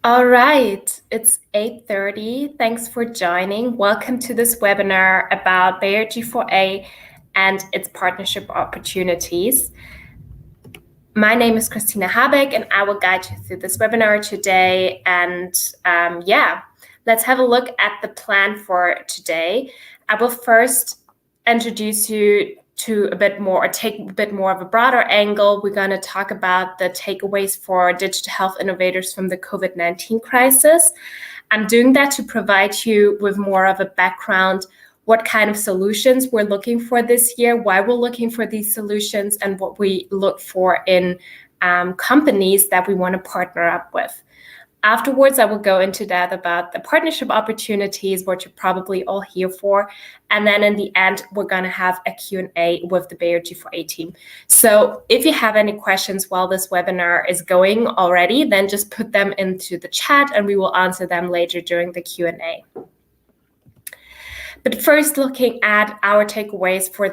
All right, it's 8:30. Thanks for joining. Welcome to this webinar about Bayer G4A and its partnership opportunities. My name is Christina Habeck, and I will guide you through this webinar today. And let's have a look at the plan for today. I will first introduce you to a bit more, or take a bit more of a broader angle. We're going to talk about the takeaways for digital health innovators from the COVID-19 crisis. I'm doing that to provide you with more of a background, what kind of solutions we're looking for this year, why we're looking for these solutions, and what we look for in companies that we want to partner up with. Afterwards, I will go into that about the partnership opportunities, what you're probably all here for. And then in the end, we're going to have a Q&A with the Bayer G4A team. So if you have any questions while this webinar is going already, then just put them into the chat and we will answer them later during the Q&A. But first, looking at our takeaways for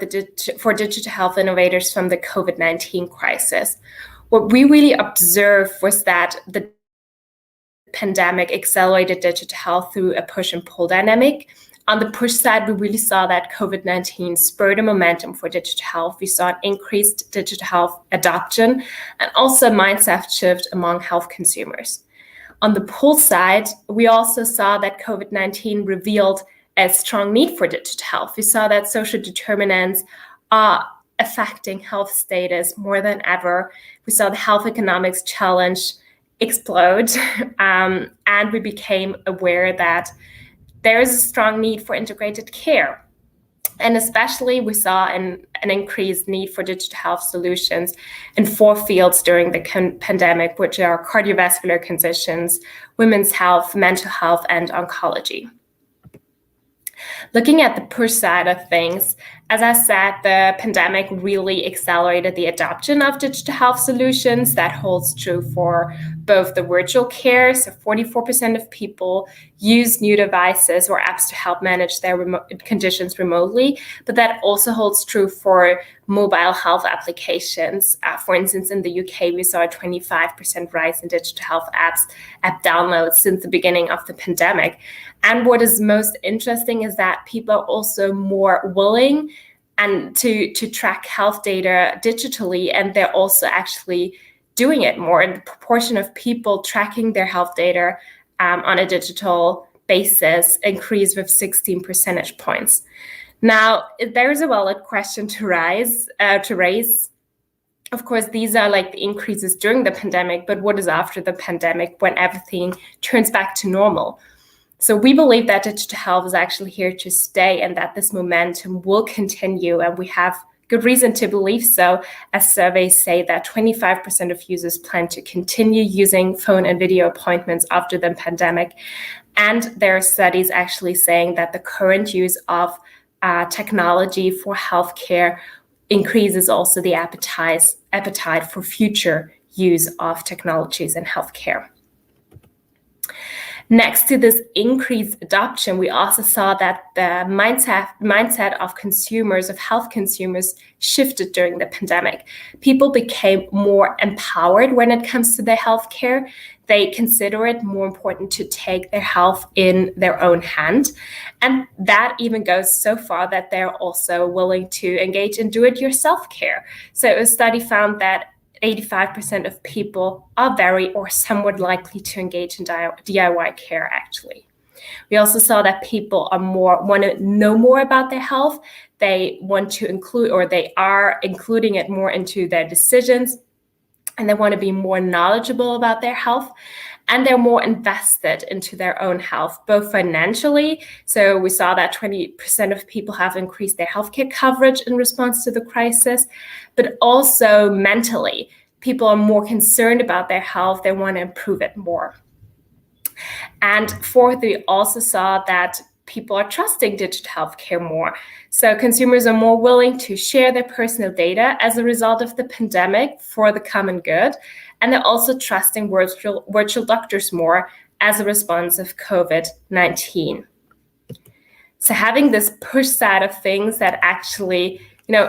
digital health innovators from the COVID-19 crisis. What we really observed was that the pandemic accelerated digital health through a push and pull dynamic. On the push side, we really saw that COVID-19 spurred a momentum for digital health. We saw an increased digital health adoption and also a mindset shift among health consumers. On the pull side, we also saw that COVID-19 revealed a strong need for digital health. We saw that social determinants are affecting health status more than ever. We saw the health economics challenge explode, and we became aware that there is a strong need for integrated care. And especially we saw an increased need for digital health solutions in 4 fields during the pandemic, which are cardiovascular conditions, women's health, mental health, and oncology. Looking at the push side of things, as I said, the pandemic really accelerated the adoption of digital health solutions. That holds true for both the virtual care, so 44% of people use new devices or apps to help manage their conditions remotely, but that also holds true for mobile health applications. For instance, in the UK, we saw a 25% rise in digital health app downloads since the beginning of the pandemic. And what is most interesting is that people are also more willing and to track health data digitally, and they're also actually doing it more. And the proportion of people tracking their health data on a digital basis increased with 16 percentage points. Now, there's a valid question to raise. Of course, these are like the increases during the pandemic, but what is after the pandemic when everything turns back to normal? So we believe that digital health is actually here to stay and that this momentum will continue, and we have good reason to believe so, as surveys say that 25% of users plan to continue using phone and video appointments after the pandemic. And there are studies actually saying that the current use of technology for healthcare increases also the appetite for future use of technologies in healthcare. Next to this increased adoption, we also saw that the mindset of consumers, of health consumers, shifted during the pandemic. People became more empowered when it comes to their healthcare. They consider it more important to take their health in their own hand. And that even goes so far that they're also willing to engage in do-it-yourself care. So a study found that 85% of people are very or somewhat likely to engage in DIY care, actually. We also saw that people want to know more about their health. They want to include, or they are including it more into their decisions, and they want to be more knowledgeable about their health. And they're more invested into their own health, both financially. So we saw that 20% of people have increased their healthcare coverage in response to the crisis, but also mentally. People are more concerned about their health. They want to improve it more. And fourth, we also saw that people are trusting digital healthcare more. So consumers are more willing to share their personal data as a result of the pandemic for the common good. And they're also trusting virtual doctors more as a response of COVID-19. So having this push side of things that actually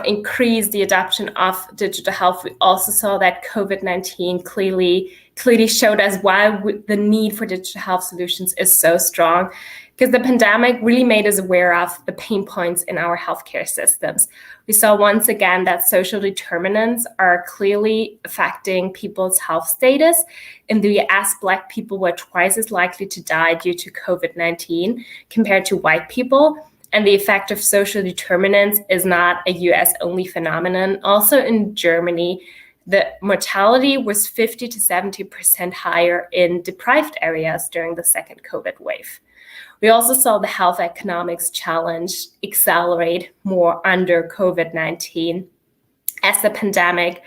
increase the adoption of digital health, we also saw that COVID-19 clearly clearly showed us why the need for digital health solutions is so strong, because the pandemic really made us aware of the pain points in our healthcare systems. We saw once again that social determinants are clearly affecting people's health status. In the US, Black people were twice as likely to die due to COVID-19 compared to white people. And the effect of social determinants is not a US-only phenomenon. Also in Germany, the mortality was 50 to 70% higher in deprived areas during the second COVID wave. We also saw the health economics challenge accelerate more under COVID-19 as the pandemic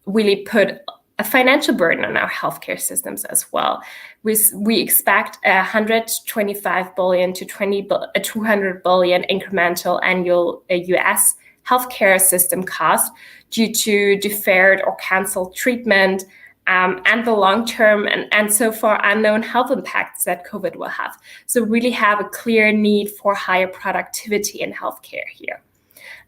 really put a financial burden on our healthcare systems as well. We expect 125 billion to 200 billion incremental annual US healthcare system cost due to deferred or canceled treatment, and the long-term and so far unknown health impacts that COVID will have. So really have a clear need for higher productivity in healthcare here.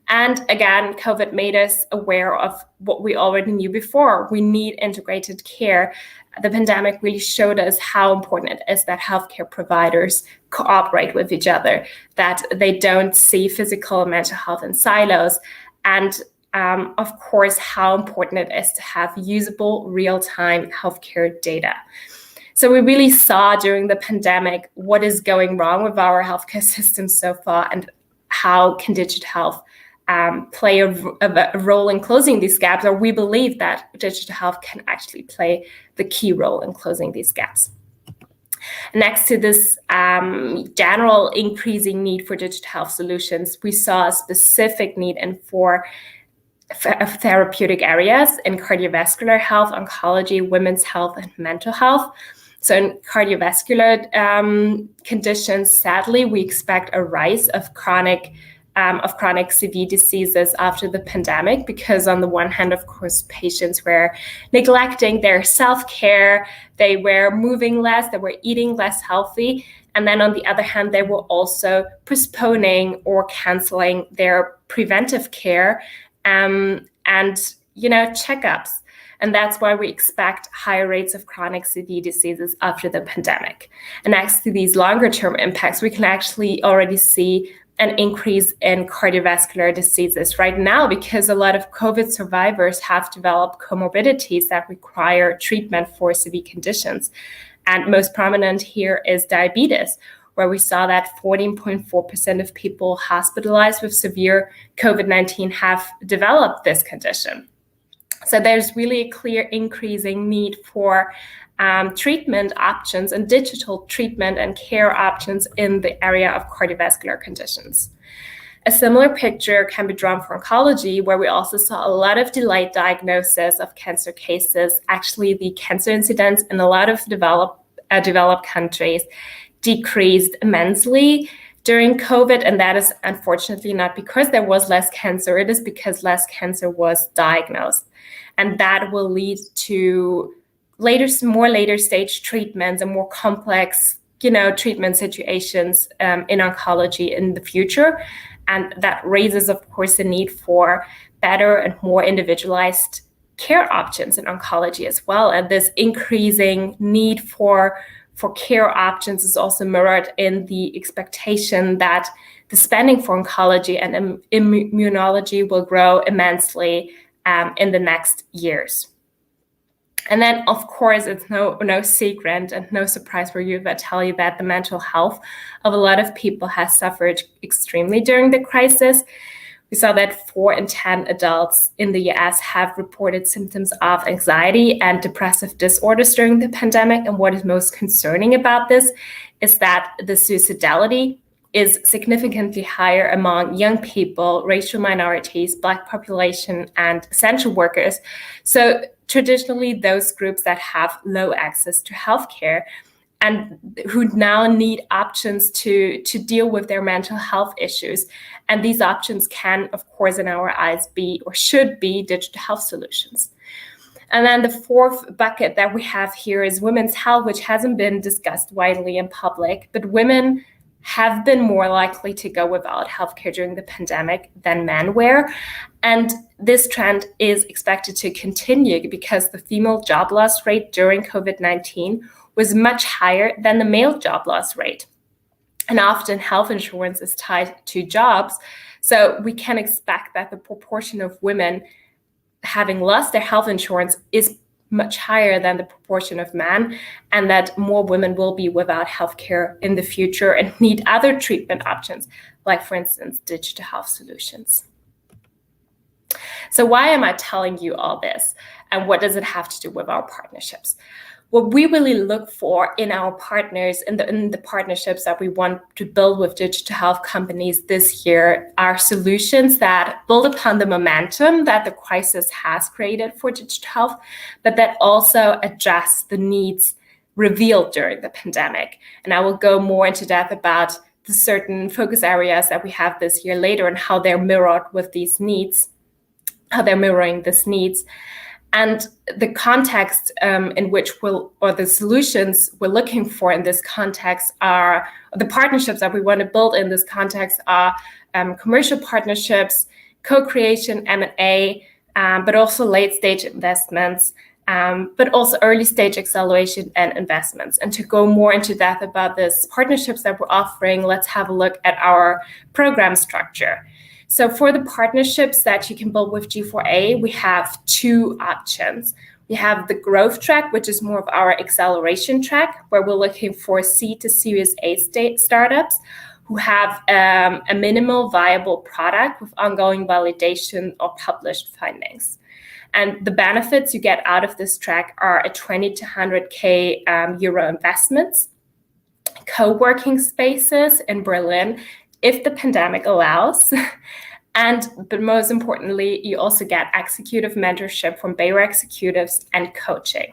And again, COVID made us aware of what we already knew before. We need integrated care. The pandemic really showed us how important it is that healthcare providers cooperate with each other, that they don't see physical and mental health in silos, and of course, how important it is to have usable real-time healthcare data. So we really saw during the pandemic what is going wrong with our healthcare system so far, and how can digital health play a role in closing these gaps, or we believe that digital health can actually play the key role in closing these gaps. Next to this general increasing need for digital health solutions, we saw a specific need in four therapeutic areas in cardiovascular health, oncology, women's health, and mental health. So in cardiovascular conditions, sadly, we expect a rise of chronic CV diseases after the pandemic, because on the one hand, of course, patients were neglecting their self-care, they were moving less, they were eating less healthy. And then on the other hand, they were also postponing or canceling their preventive care and checkups. And that's why we expect higher rates of chronic CV diseases after the pandemic. And next to these longer term impacts, we can actually already see an increase in cardiovascular diseases right now, because a lot of COVID survivors have developed comorbidities that require treatment for severe conditions. And most prominent here is diabetes, where we saw that 14.4% of people hospitalized with severe COVID-19 have developed this condition. So there's really a clear increasing need for treatment options and digital treatment and care options in the area of cardiovascular conditions. A similar picture can be drawn for oncology, where we also saw a lot of delayed diagnosis of cancer cases. Actually, the cancer incidence in a lot of developed countries decreased immensely during COVID, and that is unfortunately not because there was less cancer, it is because less cancer was diagnosed. And that will lead to more later stage treatments and more complex, treatment situations in oncology in the future. And that raises, of course, the need for better and more individualized care options in oncology as well. And this increasing need for care options is also mirrored in the expectation that the spending for oncology and immunology will grow immensely in the next years. And then, of course, it's no secret and no surprise for you if I tell you that the mental health of a lot of people has suffered extremely during the crisis. We saw that 4 in 10 adults in the US have reported symptoms of anxiety and depressive disorders during the pandemic. And what is most concerning about this is that the suicidality is significantly higher among young people, racial minorities, Black population, and essential workers. So traditionally, those groups that have low access to healthcare and who now need options to deal with their mental health issues. And these options can, of course, in our eyes, be or should be digital health solutions. And then the fourth bucket that we have here is women's health, which hasn't been discussed widely in public, but women have been more likely to go without healthcare during the pandemic than men were. And this trend is expected to continue because the female job loss rate during COVID-19 was much higher than the male job loss rate. And often health insurance is tied to jobs. So we can expect that the proportion of women having lost their health insurance is much higher than the proportion of men, and that more women will be without healthcare in the future and need other treatment options, like, for instance, digital health solutions. So why am I telling you all this? And what does it have to do with our partnerships? What we really look for in our partners, in the partnerships that we want to build with digital health companies this year, are solutions that build upon the momentum that the crisis has created for digital health, but that also address the needs revealed during the pandemic. And I will go more into depth about the certain focus areas that we have this year later and how they're mirrored with these needs, how they're mirroring these needs. And the context in which the solutions we're looking for in this context are, the partnerships that we want to build in this context are commercial partnerships, co-creation, M&A, but also late-stage investments, but also early-stage acceleration and investments. And to go more into depth about these partnerships that we're offering, let's have a look at our program structure. So for the partnerships that you can build with G4A, we have two options. We have the growth track, which is more of our acceleration track, where we're looking for C to Series A startups who have a minimal viable product with ongoing validation or published findings. And the benefits you get out of this track are a 20 to 100K euro investments, co-working spaces in Berlin, if the pandemic allows. But most importantly, you also get executive mentorship from Bayer executives and coaching.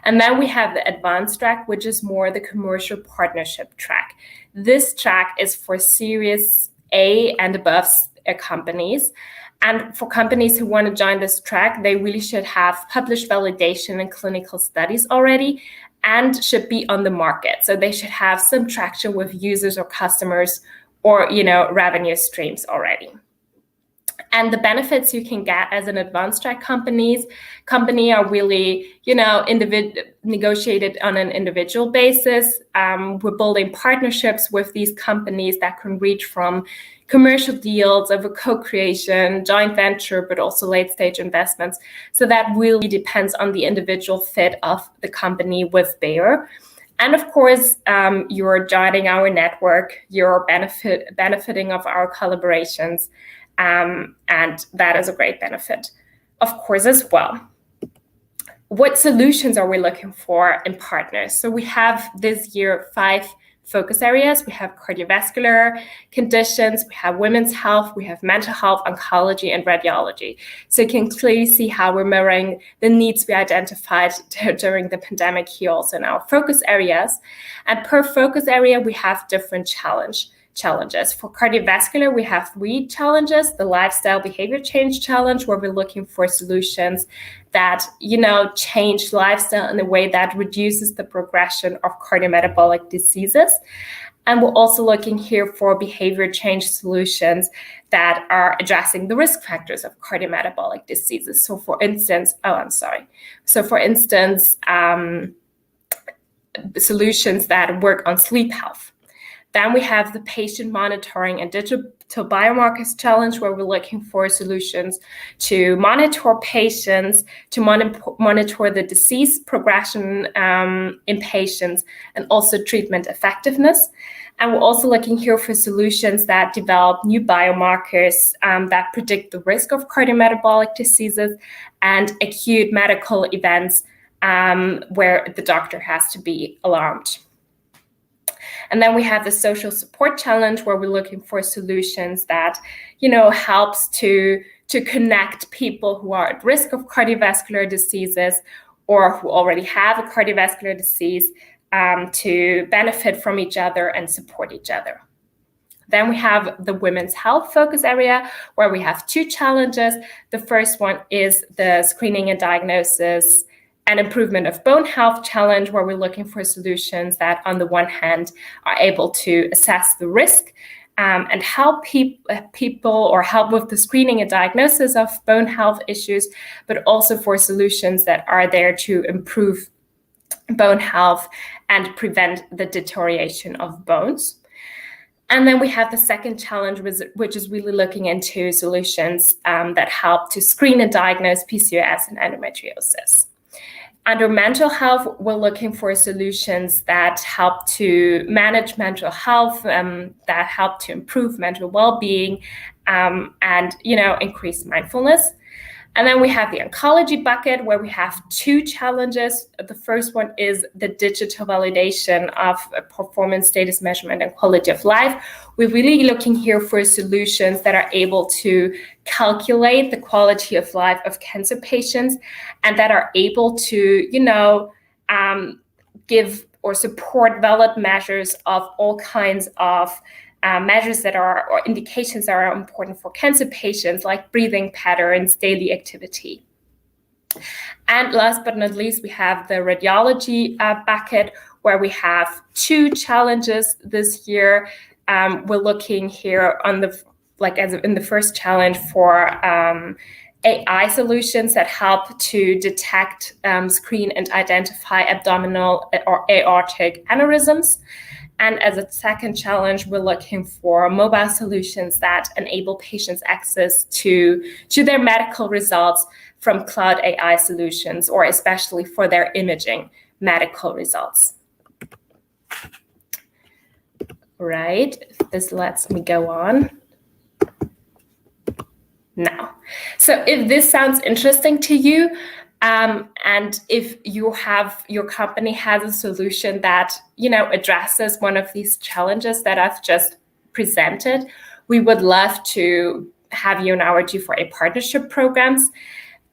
And then we have the advanced track, which is more the commercial partnership track. This track is for Series A and above companies. And for companies who want to join this track, they really should have published validation and clinical studies already and should be on the market. So they should have some traction with users or customers or, revenue streams already. And the benefits you can get as an advanced track company are really, negotiated on an individual basis. We're building partnerships with these companies that can reach from commercial deals over co-creation, joint venture, but also late-stage investments. So that really depends on the individual fit of the company with Bayer. And of course, you're joining our network, you're benefiting of our collaborations, and that is a great benefit, of course, as well. What solutions are we looking for in partners? So we have this year 5 focus areas. We have cardiovascular conditions, we have women's health, we have mental health, oncology, and radiology. So you can clearly see how we're mirroring the needs we identified during the pandemic here also in our focus areas. And per focus area, we have different challenges. For cardiovascular, we have 3 challenges. The lifestyle behavior change challenge, where we're looking for solutions that, change lifestyle in a way that reduces the progression of cardiometabolic diseases. And we're also looking here for behavior change solutions that are addressing the risk factors of cardiometabolic diseases. So for instance, solutions that work on sleep health. Then we have the patient monitoring and digital biomarkers challenge, where we're looking for solutions to monitor patients, to monitor the disease progression in patients, and also treatment effectiveness. And we're also looking here for solutions that develop new biomarkers that predict the risk of cardiometabolic diseases and acute medical events where the doctor has to be alarmed. And then we have the social support challenge, where we're looking for solutions that, helps to connect people who are at risk of cardiovascular diseases or who already have a cardiovascular disease to benefit from each other and support each other. Then we have the women's health focus area, where we have 2 challenges. The first one is the screening and diagnosis an improvement of bone health challenge, where we're looking for solutions that, on the one hand, are able to assess the risk and help people or help with the screening and diagnosis of bone health issues, but also for solutions that are there to improve bone health and prevent the deterioration of bones. And then we have the second challenge, which is really looking into solutions that help to screen and diagnose PCOS and endometriosis. Under mental health, we're looking for solutions that help to manage mental health, that help to improve mental well-being, and increase mindfulness. And then we have the oncology bucket, where we have two challenges. The first one is the digital validation of performance status measurement and quality of life. We're really looking here for solutions that are able to calculate the quality of life of cancer patients and that are able to, give or support valid measures of all kinds of measures that are, or indications that are important for cancer patients, like breathing patterns, daily activity. And last but not least, we have the radiology bucket, where we have two challenges this year. We're looking here on in the first challenge for AI solutions that help to detect, screen, and identify abdominal or aortic aneurysms. And as a second challenge, we're looking for mobile solutions that enable patients access to their medical results from cloud AI solutions, or especially for their imaging medical results. Right, this lets me go on now. So if this sounds interesting to you, and if your company has a solution that addresses one of these challenges that I've just presented, we would love to have you in our G4A partnership programs.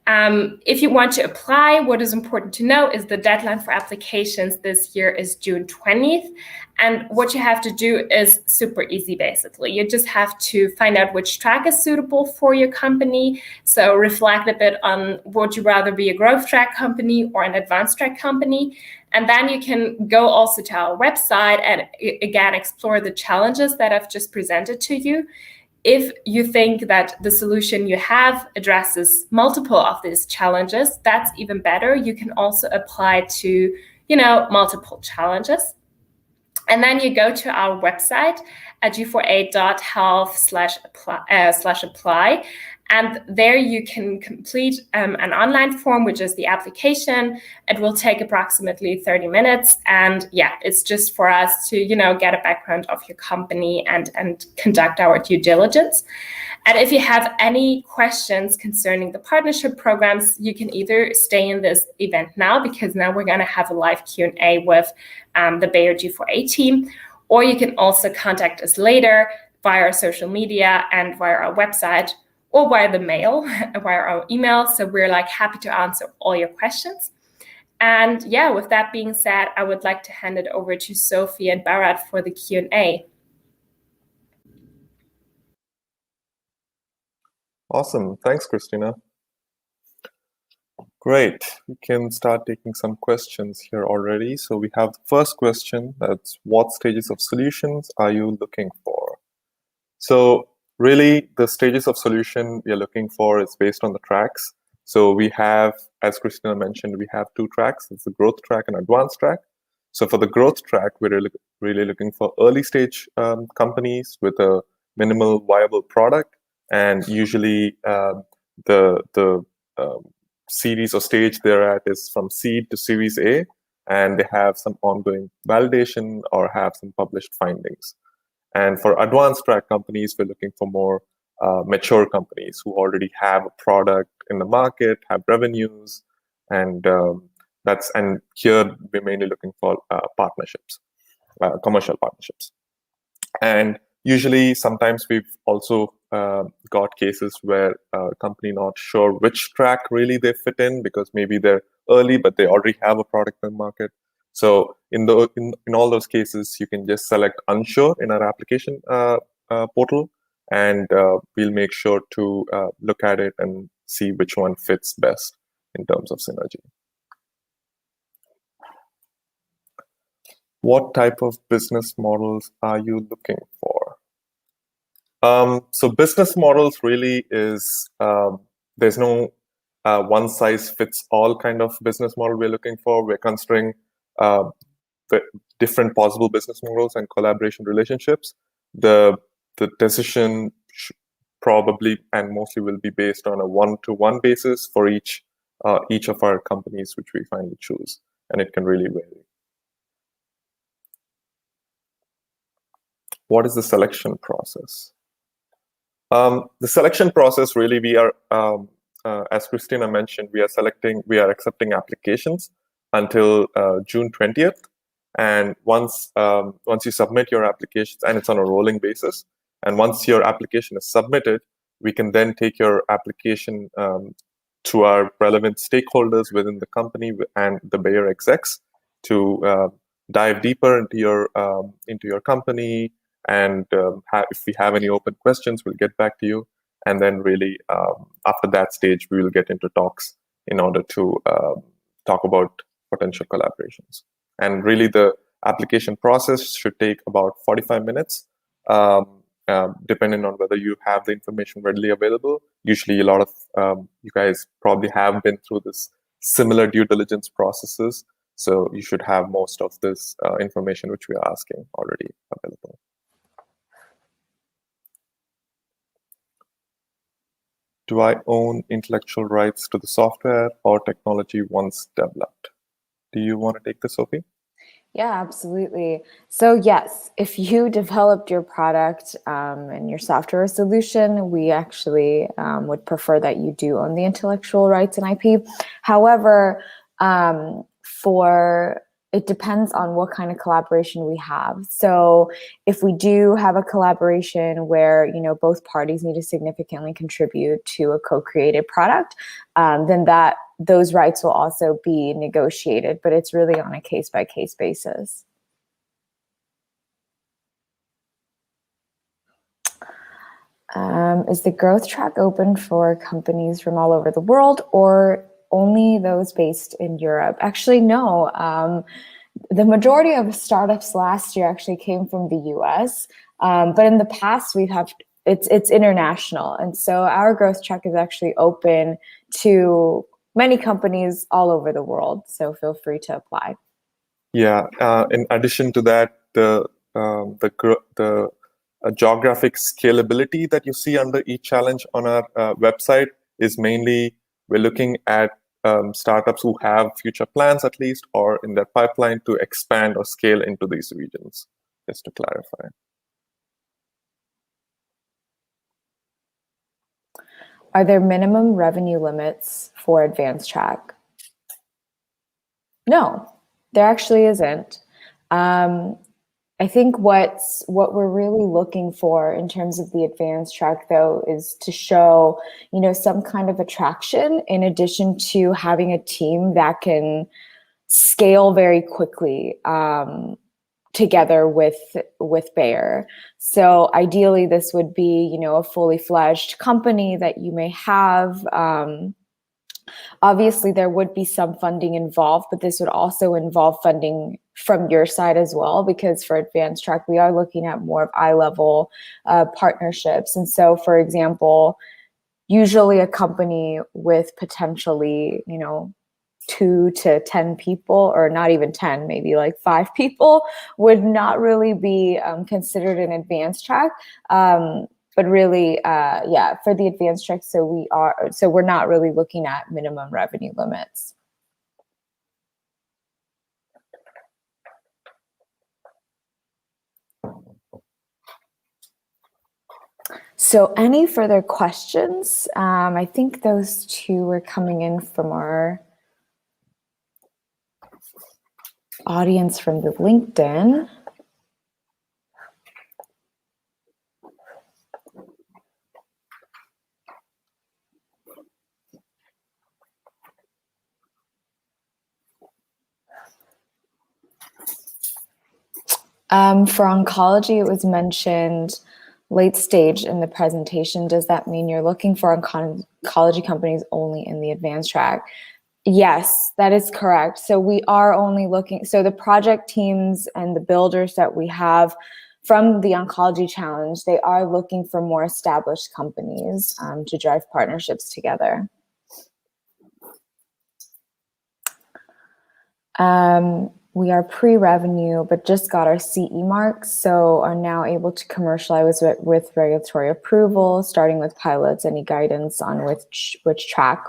If you want to apply, what is important to know is the deadline for applications this year is June 20th. And what you have to do is super easy, basically. You just have to find out which track is suitable for your company. So reflect a bit on, would you rather be a growth track company or an advanced track company? And then you can go also to our website and again explore the challenges that I've just presented to you. If you think that the solution you have addresses multiple of these challenges, that's even better. You can also apply to, multiple challenges. And then you go to our website at g4a.health/apply. And there you can complete an online form, which is the application. It will take approximately 30 minutes. And yeah, it's just for us to, get a background of your company and conduct our due diligence. And if you have any questions concerning the partnership programs, you can either stay in this event now, because now we're going to have a live Q&A with the Bayer G4A team, or you can also contact us later via our social media and via our website, or via the mail, via our email. So we're happy to answer all your questions. And yeah, with that being said, I would like to hand it over to Sophie and Bharat for the Q&A. Awesome. Thanks, Christina. Great. We can start taking some questions here already. So we have the first question, that's what stages of solutions are you looking for? So really, the stages of solution we are looking for is based on the tracks. So we have, as Christina mentioned, we have two tracks. It's the growth track and advanced track. So for the growth track, we're really looking for early stage companies with a minimal viable product, and usually the series or stage they're at is from seed to Series A, and they have some ongoing validation or have some published findings. And for advanced track companies, we're looking for more mature companies who already have a product in the market, have revenues, and here we're mainly looking for partnerships, commercial partnerships. And usually, sometimes we've also got cases where a company not sure which track really they fit in, because maybe they're early, but they already have a product in the market. So in all those cases, you can just select unsure in our application portal, and we'll make sure to look at it and see which one fits best in terms of synergy. What type of business models are you looking for? So business models really is, there's no one size fits all kind of business model we're looking for. We're considering the different possible business models and collaboration relationships. The decision probably and mostly will be based on a one-to-one basis for each of our companies which we finally choose, and it can really vary. What is the selection process? The selection process really, we are, as Christina mentioned, we are accepting applications until June 20th. And once you submit your applications, and it's on a rolling basis, and once your application is submitted, we can then take your application to our relevant stakeholders within the company and the Bayer execs to dive deeper into your company. And if we have any open questions, we'll get back to you. And then really, after that stage, we will get into talks in order to talk about potential collaborations. And really, the application process should take about 45 minutes, depending on whether you have the information readily available. Usually, a lot of you guys probably have been through this similar due diligence processes. So you should have most of this information which we are asking already available. Do I own intellectual rights to the software or technology once developed? Do you want to take this, Sophie? Yeah, absolutely. So yes, if you developed your product and your software solution, we actually would prefer that you do own the intellectual rights and IP. However, it depends on what kind of collaboration we have. So if we do have a collaboration where, both parties need to significantly contribute to a co-created product, then those rights will also be negotiated, but it's really on a case-by-case basis. Is the growth track open for companies from all over the world or only those based in Europe? Actually, no. The majority of startups last year actually came from the US, but in the past it's international, and so our growth track is actually open to many companies all over the world. So feel free to apply. Yeah. In addition to that, the geographic scalability that you see under each challenge on our website is mainly we're looking at startups who have future plans, at least, or in their pipeline to expand or scale into these regions, just to clarify. Are there minimum revenue limits for advanced track? No, there actually isn't. I think what we're really looking for in terms of the advanced track, though, is to show, some kind of attraction in addition to having a team that can scale very quickly together with Bayer. So ideally, this would be, a fully fledged company that you may have. Obviously, there would be some funding involved, but this would also involve funding from your side as well, because for advanced track, we are looking at more of eye-level partnerships. And so, for example, usually a company with potentially, 2 to 10 people, or not even 10, maybe like 5 people, would not really be considered an advanced track. But really, for the advanced track, so we're not really looking at minimum revenue limits. So any further questions? I think those 2 were coming in from our audience from the LinkedIn. For oncology, it was mentioned late stage in the presentation. Does that mean you're looking for oncology companies only in the advanced track? Yes, that is correct. So we are only looking, so the project teams and the builders that we have from the Oncology Challenge, they are looking for more established companies to drive partnerships together. We are pre-revenue, but just got our CE marks, so are now able to commercialize with regulatory approval, starting with pilots. Any guidance on which track?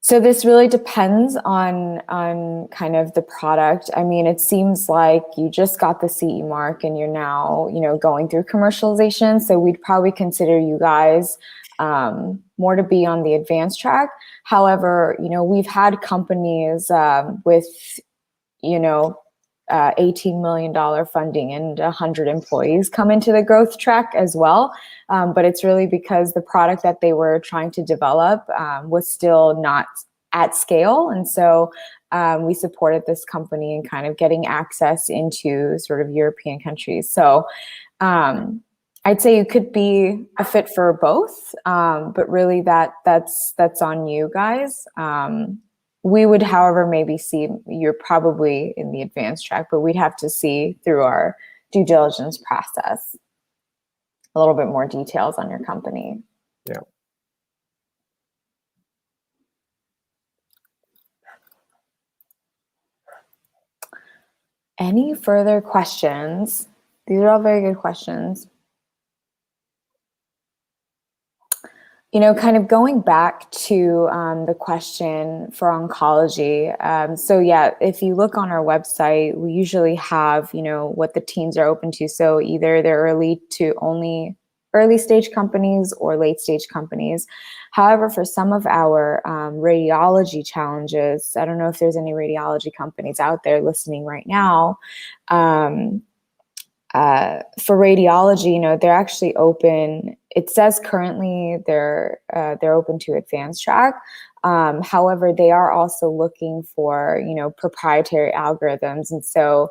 So this really depends on kind of the product. I mean, it seems like you just got the CE mark and you're now, going through commercialization. So we'd probably consider you guys more to be on the advanced track. However, we've had companies with, $18 million funding and 100 employees come into the growth track as well. But it's really because the product that they were trying to develop was still not at scale. And so we supported this company in kind of getting access into sort of European countries. So I'd say you could be a fit for both, but really that's on you guys. We would, however, maybe see you're probably in the advanced track, but we'd have to see through our due diligence process a little bit more details on your company. Yeah. Any further questions? These are all very good questions. Kind of going back to the question for oncology. So yeah, if you look on our website, we usually have, what the teams are open to. So either they're only early stage companies or late stage companies. However, for some of our radiology challenges, I don't know if there's any radiology companies out there listening right now. For radiology, they're actually open. It says currently they're open to advanced track. However, they are also looking for proprietary algorithms, and so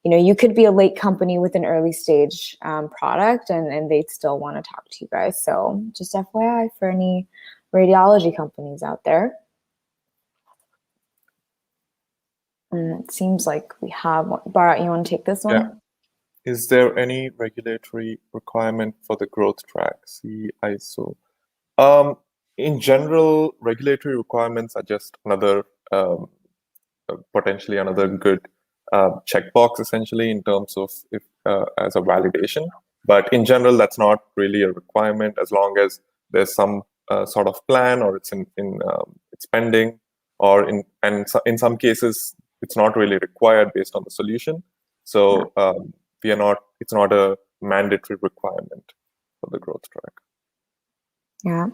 you could be a late company with an early stage product, and they'd still want to talk to you guys. So just FYI for any radiology companies out there. And it seems like we have one. Bharat, you want to take this one? Yeah. Is there any regulatory requirement for the growth track, CISO? In general, regulatory requirements are just another, potentially another good checkbox, essentially, in terms of if as a validation. But in general, that's not really a requirement as long as there's some sort of plan, or it's it's pending, or in some cases it's not really required based on the solution. So it's not a mandatory requirement for the growth track. Yeah.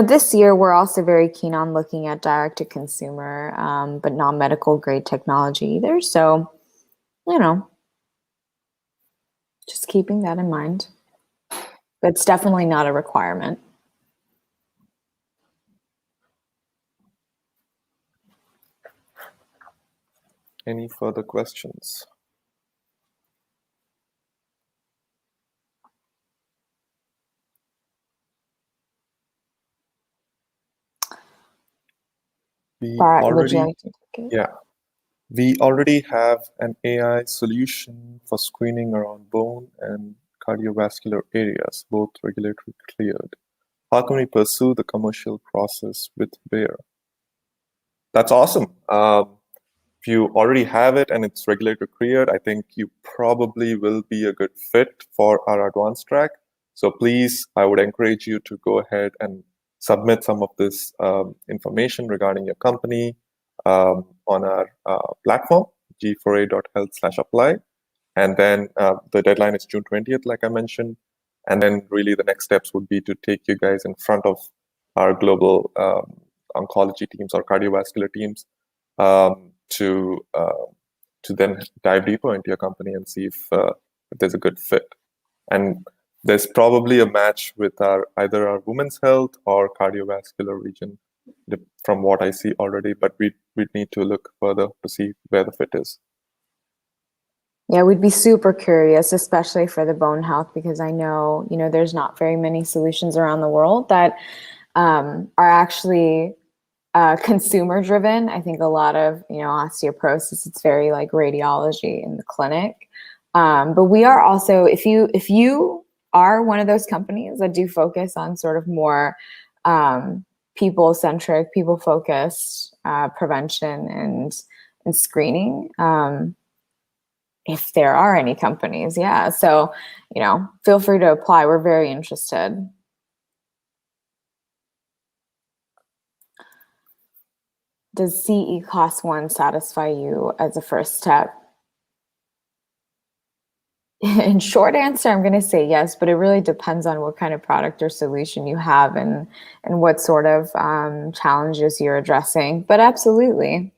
This year we're also very keen on looking at direct to consumer, but not medical grade technology either. So, just keeping that in mind. But it's definitely not a requirement. Any further questions? Would you like to take it? Yeah. We already have an AI solution for screening around bone and cardiovascular areas, both regulatory cleared. How can we pursue the commercial process with Bayer? That's awesome. If you already have it and it's regulatory cleared, I think you probably will be a good fit for our advanced track. So please, I would encourage you to go ahead and submit some of this information regarding your company on our platform, g4a.health/apply. And then the deadline is June 20th, like I mentioned. And then really the next steps would be to take you guys in front of our global oncology teams or cardiovascular teams to then dive deeper into your company and see if there's a good fit. And there's probably a match with either our women's health or cardiovascular region from what I see already, but we'd need to look further to see where the fit is. Yeah, we'd be super curious, especially for the bone health, because I know, there's not very many solutions around the world that are actually consumer driven. I think a lot of, osteoporosis, it's very like radiology in the clinic. But we are also, if you are one of those companies that do focus on sort of more people-centric, people-focused prevention and screening, if there are any companies, yeah. So, feel free to apply. We're very interested. Does CE Class 1 satisfy you as a first step? In short answer, I'm going to say yes, but it really depends on what kind of product or solution you have and what sort of challenges you're addressing. But absolutely.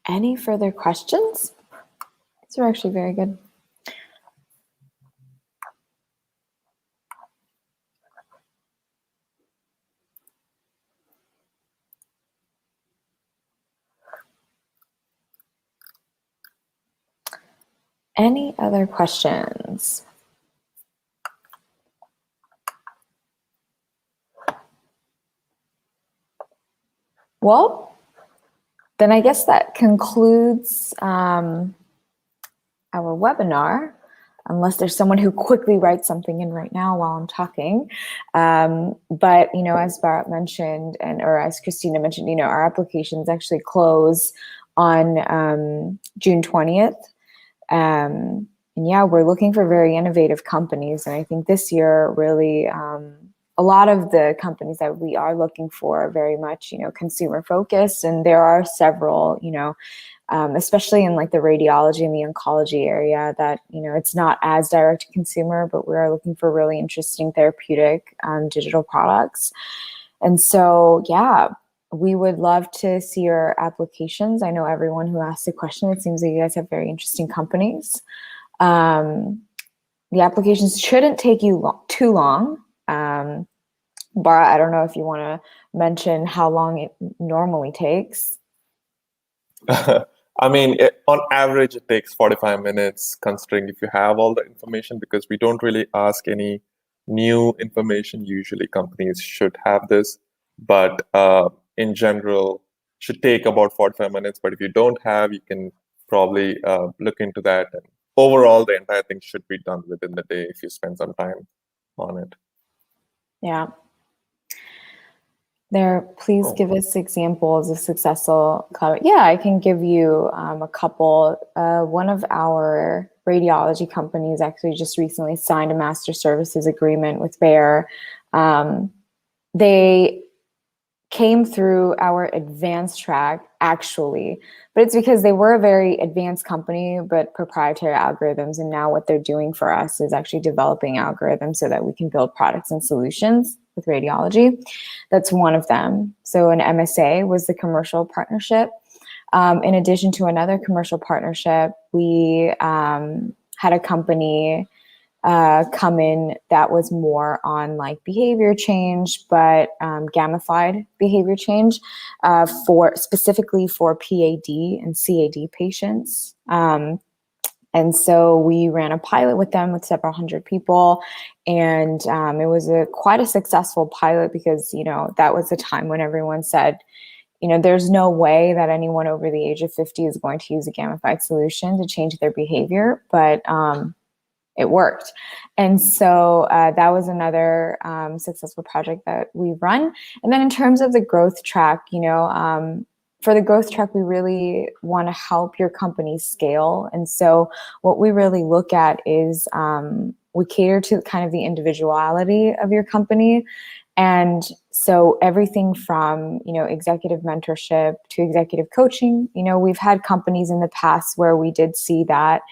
Any further questions? These are actually very good. Any other questions? Well, then I guess that concludes our webinar, unless there's someone who quickly writes something in right now while I'm talking. But, as Bharat mentioned, or as Christina mentioned, our applications actually close on June 20th. And yeah, we're looking for very innovative companies. And I think this year really, a lot of the companies that we are looking for are very much, consumer focused. And there are several, especially in like the radiology and the oncology area that, it's not as direct to consumer, but we are looking for really interesting therapeutic digital products. And so, yeah, we would love to see your applications. I know everyone who asked a question, it seems like you guys have very interesting companies. The applications shouldn't take you too long. Bara, I don't know if you want to mention how long it normally takes. I mean, on average, it takes 45 minutes, considering if you have all the information, because we don't really ask any new information. Usually companies should have this, but in general, should take about 45 minutes. But if you don't have, you can probably look into that. And overall, the entire thing should be done within the day if you spend some time on it. Yeah. Please give us examples of successful collaboration. Yeah, I can give you a couple. One of our radiology companies actually just recently signed a master services agreement with Bayer. They came through our advanced track, actually, but it's because they were a very advanced company, but proprietary algorithms. And now what they're doing for us is actually developing algorithms so that we can build products and solutions with radiology. That's one of them. So an MSA was the commercial partnership. In addition to another commercial partnership, we had a company come in that was more on like behavior change, but gamified behavior change specifically for PAD and CAD patients. And so we ran a pilot with them with several hundred people, and it was quite a successful pilot because, that was the time when everyone said, there's no way that anyone over the age of 50 is going to use a gamified solution to change their behavior, but it worked. And so that was another successful project that we run. And then in terms of the growth track, for the growth track, we really want to help your company scale. And so what we really look at is we cater to kind of the individuality of your company. And so everything from, executive mentorship to executive coaching, we've had companies in the past where we did see that,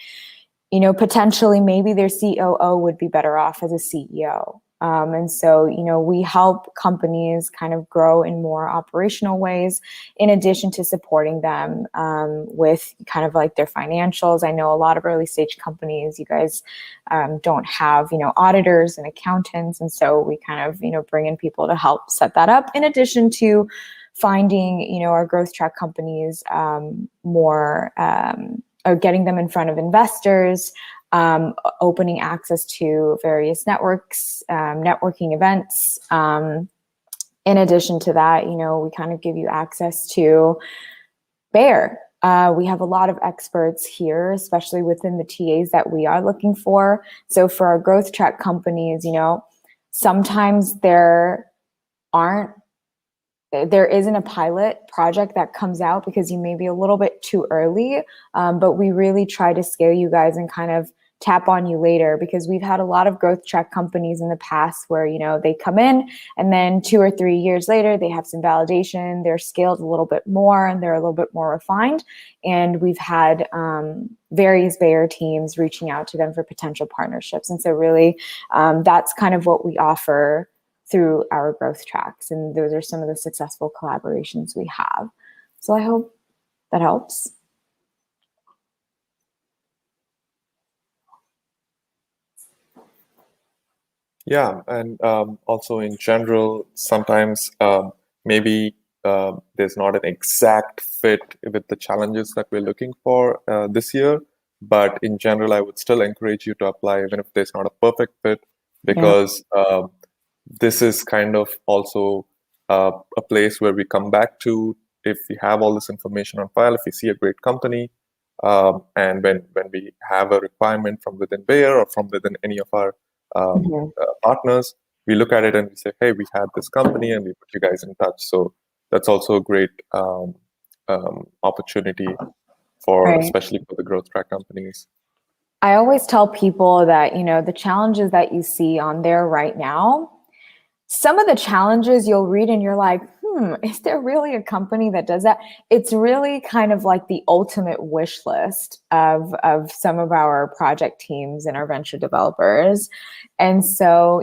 potentially maybe their COO would be better off as a CEO. And so, we help companies kind of grow in more operational ways, in addition to supporting them with kind of like their financials. I know a lot of early stage companies, you guys don't have, auditors and accountants. And so we kind of, bring in people to help set that up, in addition to finding, our growth track companies more, or getting them in front of investors, opening access to various networks, networking events. In addition to that, we kind of give you access to Bayer. We have a lot of experts here, especially within the TAs that we are looking for. So for our growth track companies, sometimes there isn't a pilot project that comes out because you may be a little bit too early, but we really try to scale you guys and kind of tap on you later, because we've had a lot of growth track companies in the past where, they come in and then 2 or 3 years later, they have some validation, they're scaled a little bit more and they're a little bit more refined. And we've had various Bayer teams reaching out to them for potential partnerships. And so really, that's kind of what we offer through our growth tracks. And those are some of the successful collaborations we have. So I hope that helps. Yeah, and also in general, sometimes maybe there's not an exact fit with the challenges that we're looking for this year. But in general, I would still encourage you to apply, even if there's not a perfect fit, because this is kind of also a place where we come back to if we have all this information on file, if we see a great company, and when we have a requirement from within Bayer or from within any of our partners, we look at it and we say, hey, we had this company and we put you guys in touch. So that's also a great opportunity for, especially for the growth track companies. I always tell people that, the challenges that you see on there right now, some of the challenges you'll read and you're like, is there really a company that does that? It's really kind of like the ultimate wish list of some of our project teams and our venture developers. And so,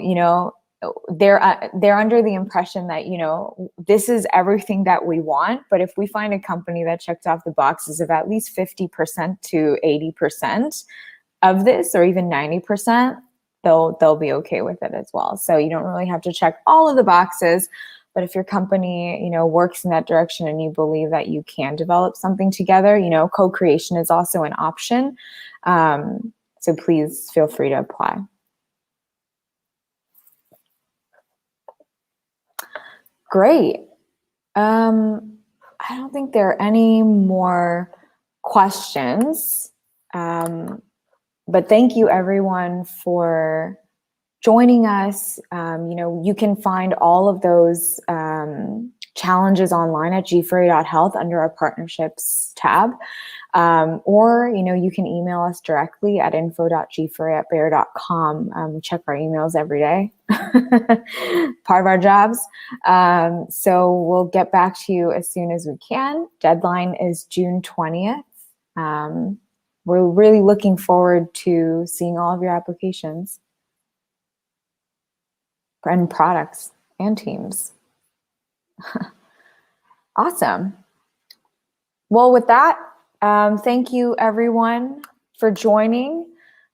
they're under the impression that, this is everything that we want. But if we find a company that checks off the boxes of at least 50% to 80% of this, or even 90%, they'll be okay with it as well. So you don't really have to check all of the boxes, but if your company, works in that direction and you believe that you can develop something together, co-creation is also an option. So please feel free to apply. Great. I don't think there are any more questions. But thank you everyone for joining us. You can find all of those challenges online at g4a.health under our partnerships tab. Or, you can email us directly at info.g4a@bayer.com. We check our emails every day, part of our jobs. So we'll get back to you as soon as we can. Deadline is June 20th. We're really looking forward to seeing all of your applications and products and teams. Awesome. Well, with that, thank you everyone for joining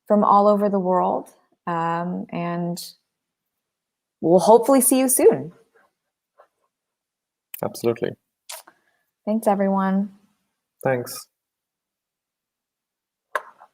from all over the world. And we'll hopefully see you soon. Absolutely. Thanks, everyone. Thanks.